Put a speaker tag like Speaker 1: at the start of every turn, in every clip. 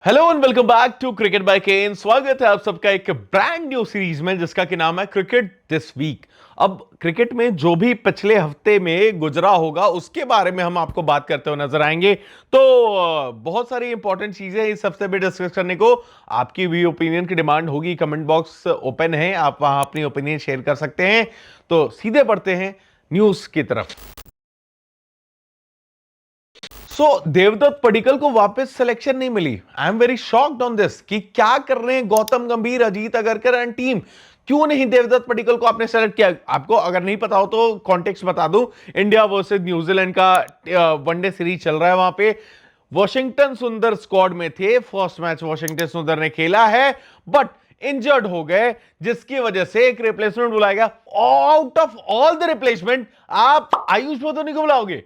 Speaker 1: Hello and welcome back to cricket by Ken. स्वागत है आप सबका एक ब्रांड न्यू सीरीज में जिसका कि नाम है क्रिकेट दिस वीक। अब क्रिकेट में जो भी पिछले हफ्ते में गुजरा होगा उसके बारे में हम आपको बात करते हुए नजर आएंगे। तो बहुत सारी इंपॉर्टेंट चीजें इस हफ्ते में डिस्कस करने को। आपकी भी ओपिनियन की डिमांड होगी, कमेंट बॉक्स ओपन है, आप वहां अपनी ओपिनियन शेयर कर सकते हैं। तो सीधे बढ़ते हैं न्यूज की तरफ। देवदत्त पडिक्कल को वापस सिलेक्शन नहीं मिली। I am very shocked on this कि क्या कर रहे हैं गौतम गंभीर, अजीत अगरकर एंड टीम। क्यों नहीं देवदत्त पडिक्कल को आपने सेलेक्ट किया? आपको अगर नहीं पता हो तो कॉन्टेक्स्ट बता दूं। इंडिया वर्सेस न्यूजीलैंड का वनडे सीरीज चल रहा है। वहां पे वॉशिंगटन सुंदर स्क्वाड में थे। फर्स्ट मैच वॉशिंगटन सुंदर ने खेला है बट इंजर्ड हो गए, जिसकी वजह से एक रिप्लेसमेंट बुलाया गया। Out of all the replacement आप आयुष बदोनी को बुलाओगे?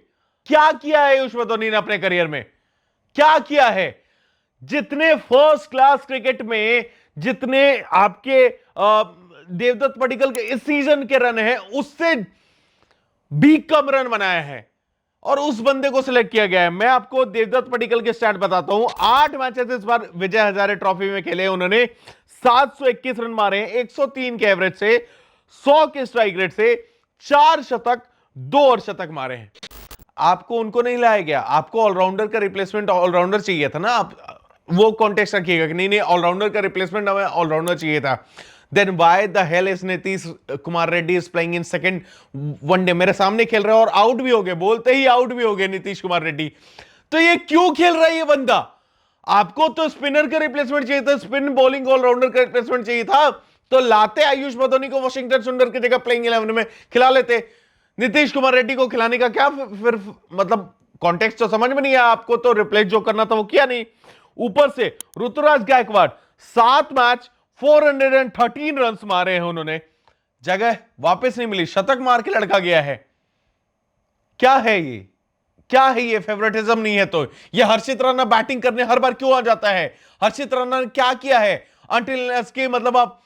Speaker 1: क्या किया है आयुष बदोनी ने अपने करियर में? क्या किया है? जितने फर्स्ट क्लास क्रिकेट में जितने आपके देवदत्त पडिक्कल के इस सीजन के रन हैं उससे भी कम रन बनाए हैं और उस बंदे को सिलेक्ट किया गया है। मैं आपको देवदत्त पडिक्कल के स्टैट बताता हूं। 8 मैचेस इस बार विजय हजारे ट्रॉफी में खेले, उन्होंने 721 रन मारे हैं 103 के एवरेज से, 100 के स्ट्राइक रेट से, 4 शतक, 2 अर्धशतक मारे हैं। आपको उनको नहीं लाया गया, आपको ऑलराउंडर का रिप्लेसमेंट, ऑलराउंडर चाहिए था ना। आप वो कॉन्टेक्स्ट रखिएगा कि नहीं नहीं ऑलराउंडर का रिप्लेसमेंट हमें ऑलराउंडर चाहिए था। Then why the hell is Nitish Kumar Reddy is playing in second one day? मेरे सामने खेल रहे हैं और आउट भी हो गए, बोलते ही आउट भी हो गए नीतीश कुमार रेड्डी। तो ये क्यों खेल रहा है ये बंदा? आपको तो स्पिनर का रिप्लेसमेंट चाहिए था, स्पिन बॉलिंग ऑलराउंडर का रिप्लेसमेंट चाहिए था, तो लाते आयुष बदोनी को वॉशिंगटन सुंदर की जगह प्लेइंग 11 में खिला लेते। नीतीश कुमार रेड्डी को खिलाने का क्या फिर मतलब कॉन्टेक्स्ट तो समझ में नहीं आया आपको। तो रिप्लेस जो करना था वो किया नहीं। ऊपर से ऋतुराज गायकवाड़ 7 मैच 413 रन मारे हैं उन्होंने, जगह वापस नहीं मिली, शतक मार के लड़का गया है। क्या है ये? क्या है ये? फेवरेटिज्म नहीं है तो ये हर्षित राणा बैटिंग करने हर बार क्यों आ जाता है? हर्षित राणा ने क्या किया है अंटिल के मतलब आप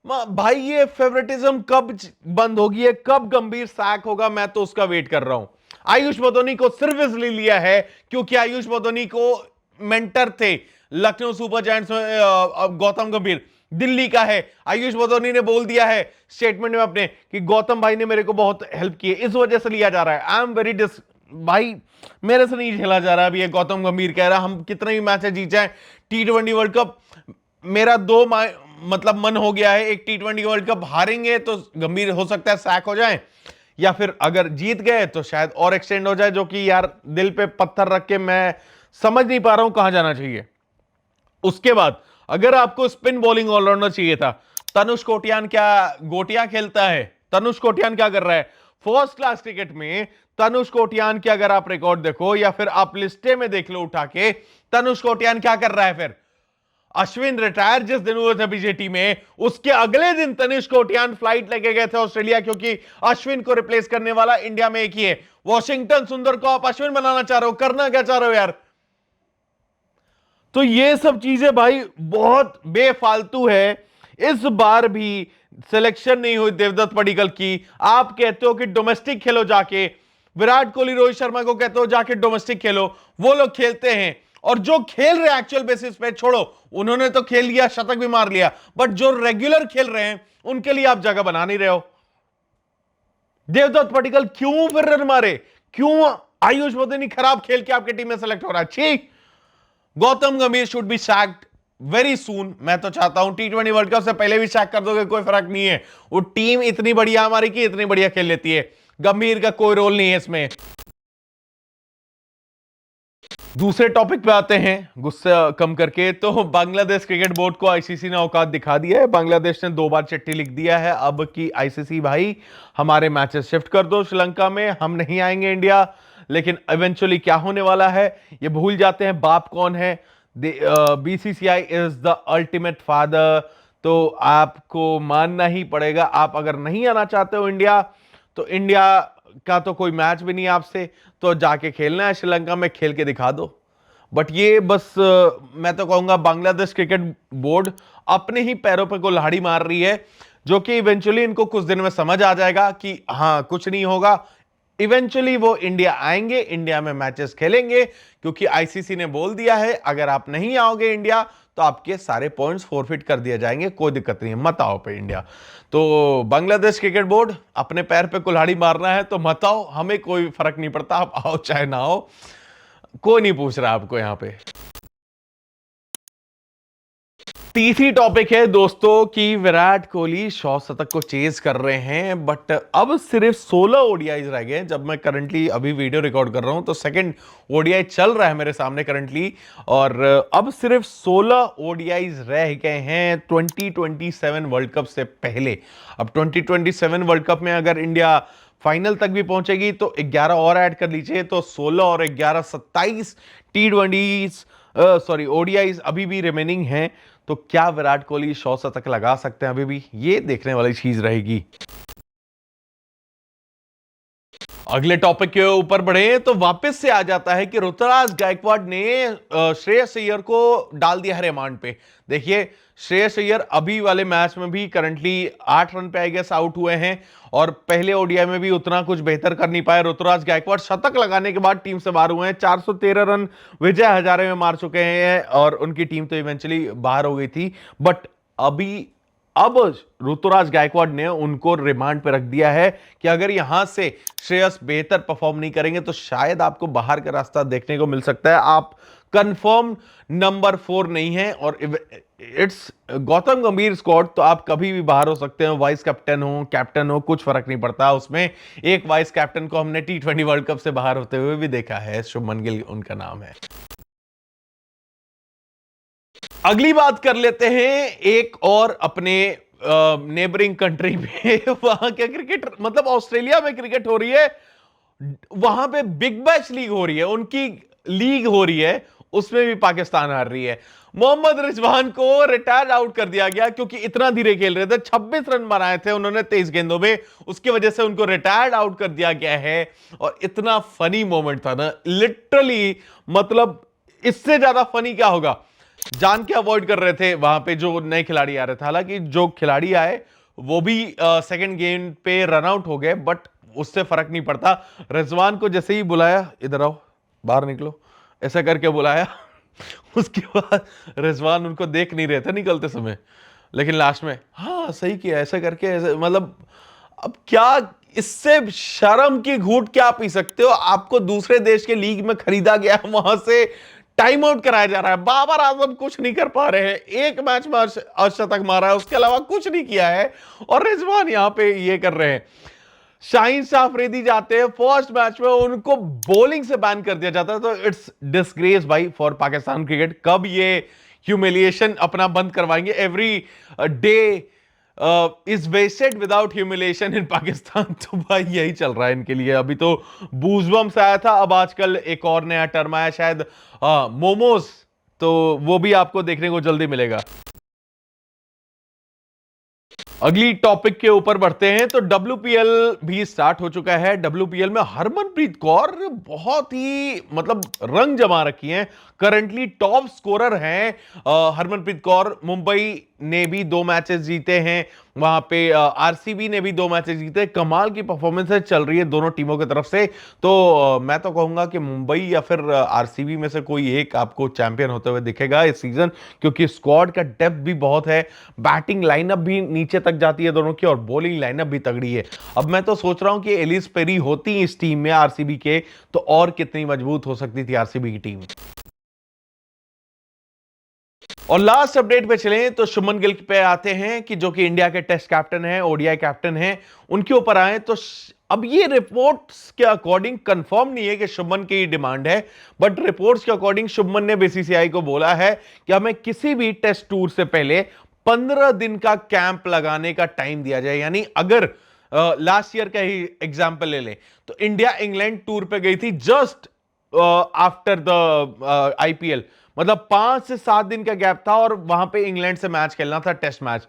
Speaker 1: भाई ये फेवरेटिज्म कब बंद होगी है, कब गंभीर सैक होगा? मैं तो उसका वेट कर रहा हूं। आयुष बदोनी को सिर्फ इसलिए लिया है क्योंकि आयुष बदोनी को मेंटर थे लखनऊ सुपर जायंट्स में गौतम गंभीर दिल्ली का है। आयुष बदोनी ने बोल दिया है स्टेटमेंट में अपने कि गौतम भाई ने मेरे को बहुत हेल्प की है, इस वजह से लिया जा रहा है। आई एम वेरी भाई मेरे से नहीं झेला जा रहा अभी ये गौतम गंभीर कह रहा हम कितने भी मैच जीत जाए T20 वर्ल्ड कप। मेरा मतलब मन हो गया है, एक T20 वर्ल्ड कप हारेंगे तो गंभीर हो सकता है सैक हो जाए, या फिर अगर जीत गए तो शायद और एक्सटेंड हो जाए, जो कि यार दिल पे पत्थर रख के मैं समझ नहीं पा रहा हूं कहां जाना चाहिए। उसके बाद अगर आपको स्पिन बॉलिंग ऑलराउंडर चाहिए था, तनुष कोटियान क्या गोटियां खेलता है? तनुष कोटियान क्या कर रहा है फर्स्ट क्लास क्रिकेट में? तनुष कोटियान की अगर आप रिकॉर्ड देखो या फिर आप लिस्टे में देख लो उठा के, तनुष कोटियान क्या कर रहा है? फिर अश्विन रिटायर जिस दिन हुए थे बीजेटी में, उसके अगले दिन तनिष कोटियान फ्लाइट लेके गए थे ऑस्ट्रेलिया, क्योंकि अश्विन को रिप्लेस करने वाला इंडिया में एक ही है। वॉशिंगटन सुंदर को आप अश्विन बनाना चाह रहे हो, करना क्या चाह रहे हो यार? तो ये सब चीजें भाई बहुत बेफालतू है। इस बार भी सिलेक्शन नहीं हुई देवदत्त पडिक्कल की। आप कहते हो कि डोमेस्टिक खेलो जाके, विराट कोहली रोहित शर्मा को कहते हो जाके डोमेस्टिक खेलो, वो लोग खेलते हैं। और जो खेल रहे एक्चुअल बेसिस पे छोड़ो, उन्होंने तो खेल लिया, शतक भी मार लिया, बट जो रेगुलर खेल रहे हैं उनके लिए आप जगह बना नहीं रहे हो। देवदत्त पडिक्कल क्यों फिर रन मारे? क्यों आयुष बदोनी खराब खेल के आपकी टीम में सेलेक्ट हो रहा है? ठीक, गौतम गंभीर should be sacked very soon. मैं तो चाहता हूं T20 वर्ल्ड कप से पहले भी सैक कर दोगे, कोई फर्क नहीं है। वो टीम इतनी बढ़िया हमारी की इतनी बढ़िया खेल लेती है, गंभीर का कोई रोल नहीं है इसमें। दूसरे टॉपिक पे आते हैं गुस्सा कम करके। तो बांग्लादेश क्रिकेट बोर्ड को आईसीसी ने औकात दिखा दिया है। बांग्लादेश ने 2 बार चिट्ठी लिख दिया है अब कि आईसीसी भाई हमारे मैचेस शिफ्ट कर दो श्रीलंका में, हम नहीं आएंगे इंडिया। लेकिन इवेंचुअली क्या होने वाला है ये भूल जाते हैं, बाप कौन है। BCCI is the ultimate father, तो आपको मानना ही पड़ेगा। आप अगर नहीं आना चाहते हो इंडिया, तो इंडिया का तो कोई मैच भी नहीं आपसे, तो जाके खेलना है श्रीलंका में, खेल के दिखा दो। बट ये बस मैं तो कहूंगा बांग्लादेश क्रिकेट बोर्ड अपने ही पैरों पे कुल्हाड़ी मार रही है, जो कि इवेंचुअली इनको कुछ दिन में समझ आ जाएगा कि हाँ कुछ नहीं होगा, इवेंचुअली वो इंडिया आएंगे, इंडिया में मैचेस खेलेंगे, क्योंकि आईसीसी ने बोल दिया है अगर आप नहीं आओगे इंडिया तो आपके सारे पॉइंट्स फोरफिट कर दिए जाएंगे, कोई दिक्कत नहीं है, मत आओ पे इंडिया। तो बांग्लादेश क्रिकेट बोर्ड, अपने पैर पे कुल्हाड़ी मारना है तो मत आओ, हमें कोई फर्क नहीं पड़ता, आप आओ चाहे ना आओ, कोई नहीं पूछ रहा आपको यहां पे। तीसरी टॉपिक है दोस्तों कि विराट कोहली 100 शतक को चेज कर रहे हैं, बट अब सिर्फ 16 ओडीआईज रह गए। जब मैं करंटली अभी वीडियो रिकॉर्ड कर रहा हूं तो सेकंड ओडीआई चल रहा है मेरे सामने करंटली, और अब सिर्फ 16 ओडीआईज रह गए हैं 2027 वर्ल्ड कप से पहले। अब 2027 वर्ल्ड कप में अगर इंडिया फाइनल तक भी पहुंचेगी तो 11 और ऐड कर लीजिए, तो 16 और 11 27 T20 सॉरी ओडीआईज अभी भी रिमेनिंग हैं। तो क्या विराट कोहली 100 शतक लगा सकते हैं अभी भी, ये देखने वाली चीज रहेगी। अगले टॉपिक के ऊपर बढ़े तो वापस से आ जाता है कि ऋतुराज गायकवाड़ ने श्रेयस अय्यर को डाल दिया है रिमांड पे। देखिए श्रेयस अय्यर अभी वाले मैच में भी करंटली 8 रन पे आई गेस आउट हुए हैं, और पहले ओडीआई में भी उतना कुछ बेहतर कर नहीं पाए। ऋतुराज गायकवाड़ शतक लगाने के बाद टीम से बाहर हुए हैं, 413 रन विजय हजारे में मार चुके हैं, और उनकी टीम तो इवेंचुअली बाहर हो गई थी। बट अब ऋतुराज गायकवाड़ ने उनको रिमांड पे रख दिया है कि अगर यहां से श्रेयस बेहतर परफॉर्म नहीं करेंगे तो शायद आपको बाहर का रास्ता देखने को मिल सकता है। आप कंफर्म नंबर 4 नहीं है, और इट्स गौतम गंभीर स्क्वाड, तो आप कभी भी बाहर हो सकते हो, वाइस कैप्टन हो, कुछ फर्क नहीं पड़ता उसमें। एक वाइस कैप्टन को हमने T20 वर्ल्ड कप से बाहर होते हुए भी देखा है, शुभमन गिल उनका नाम है। अगली बात कर लेते हैं एक और अपने नेबरिंग कंट्री में वहां क्या क्रिकेट, मतलब ऑस्ट्रेलिया में क्रिकेट हो रही है, वहां पे बिग बैश लीग हो रही है, उनकी लीग हो रही है, उसमें भी पाकिस्तान हार रही है। मोहम्मद रिजवान को रिटायर आउट कर दिया गया क्योंकि इतना धीरे खेल रहे थे, 26 रन बनाए थे उन्होंने 23 गेंदों में, उसकी वजह से उनको रिटायर्ड आउट कर दिया गया है। और इतना फनी मोमेंट था ना, लिटरली, मतलब इससे ज्यादा फनी क्या होगा। जान के अवॉइड कर रहे थे वहां पे जो नए खिलाड़ी आ रहे थे, हालांकि जो खिलाड़ी आए वो भी सेकंड गेम पे रन आउट हो गए, बट उससे फर्क नहीं पड़ता। रिजवान को जैसे ही बुलाया, इधर आओ, बाहर निकलो, ऐसा करके बुलाया उसके बाद रिजवान उनको देख नहीं रहे थे निकलते समय, लेकिन लास्ट में हाँ सही किया, ऐसा करके ऐसे, मतलब अब क्या, इससे शर्म की घूंट क्या पी सकते हो। आपको दूसरे देश के लीग में खरीदा गया, वहां से टाइम आउट कराया जा रहा है, बाबर आजम कुछ नहीं कर पा रहे हैं, एक मैच में अर्धशतक मारा है, उसके अलावा कुछ नहीं किया है, और रिजवान यहां पे ये कर रहे हैं। शाहीन शाह अफरीदी जाते हैं फर्स्ट मैच में, उनको बॉलिंग से बैन कर दिया जाता है, तो इट्स डिसग्रेस भाई फॉर पाकिस्तान क्रिकेट। कब ये ह्यूमिलिएशन अपना बंद करवाएंगे? Every day is wasted without humiliation in Pakistan. तो भाई यही चल रहा है इनके लिए। अभी तो बूजबम से आया था, अब आजकल एक और नया टर्म आया शायद मोमोज, तो वो भी आपको देखने को जल्दी मिलेगा। अगली टॉपिक के ऊपर बढ़ते हैं तो WPL भी स्टार्ट हो चुका है। WPL में हरमनप्रीत कौर बहुत ही मतलब रंग जमा रखी हैं, करंटली टॉप स्कोरर हैं हरमनप्रीत कौर। मुंबई ने भी 2 मैचेस जीते हैं, वहां पे आरसीबी ने भी 2 मैचेस जीते। कमाल की परफॉर्मेंस चल रही है दोनों टीमों की तरफ से। तो मैं तो कहूंगा कि मुंबई या फिर आरसीबी में से कोई एक आपको चैंपियन होते हुए दिखेगा इस सीजन, क्योंकि स्क्वाड का डेप्थ भी बहुत है, बैटिंग लाइनअप भी नीचे तक जाती है दोनों की, और बॉलिंग लाइनअप भी तगड़ी है। अब मैं तो सोच रहा हूं कि एलिस पेरी होती इस टीम में आरसीबी के, तो और कितनी मजबूत हो सकती थी आरसीबी की टीम। और लास्ट अपडेट पे चलें तो शुभमन गिल पे आते हैं कि जो कि इंडिया के टेस्ट कैप्टन हैं, ओडीआई कैप्टन हैं, उनके ऊपर आए। तो अब ये रिपोर्ट्स के अकॉर्डिंग कंफर्म नहीं है कि शुभमन की डिमांड है, बट रिपोर्ट्स के अकॉर्डिंग शुभमन ने बीसीसीआई को बोला है कि हमें किसी भी टेस्ट टूर से पहले 15 दिन का कैंप लगाने का टाइम दिया जाए। यानी अगर लास्ट ईयर का ही एग्जाम्पल ले लें तो इंडिया इंग्लैंड टूर पे गई थी जस्ट आफ्टर द आईपीएल, मतलब 5 से 7 दिन का गैप था, और वहां पे इंग्लैंड से मैच खेलना था, टेस्ट मैच।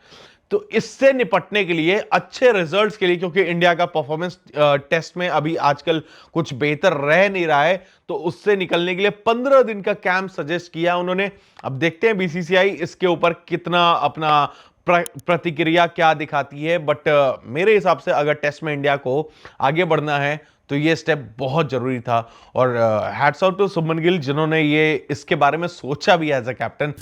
Speaker 1: तो इससे निपटने के लिए, अच्छे रिजल्ट्स के लिए, क्योंकि इंडिया का परफॉर्मेंस टेस्ट में अभी आजकल कुछ बेहतर रह नहीं रहा है, तो उससे निकलने के लिए 15 दिन का कैंप सजेस्ट किया उन्होंने। अब देखते हैं बीसीसीआई इसके ऊपर कितना अपना प्रतिक्रिया क्या दिखाती है, बट मेरे हिसाब से अगर टेस्ट में इंडिया को आगे बढ़ना है तो ये स्टेप बहुत जरूरी था और हैट्स ऑफ टू सुमन गिल जिन्होंने ये इसके बारे में सोचा भी एज अ कैप्टन।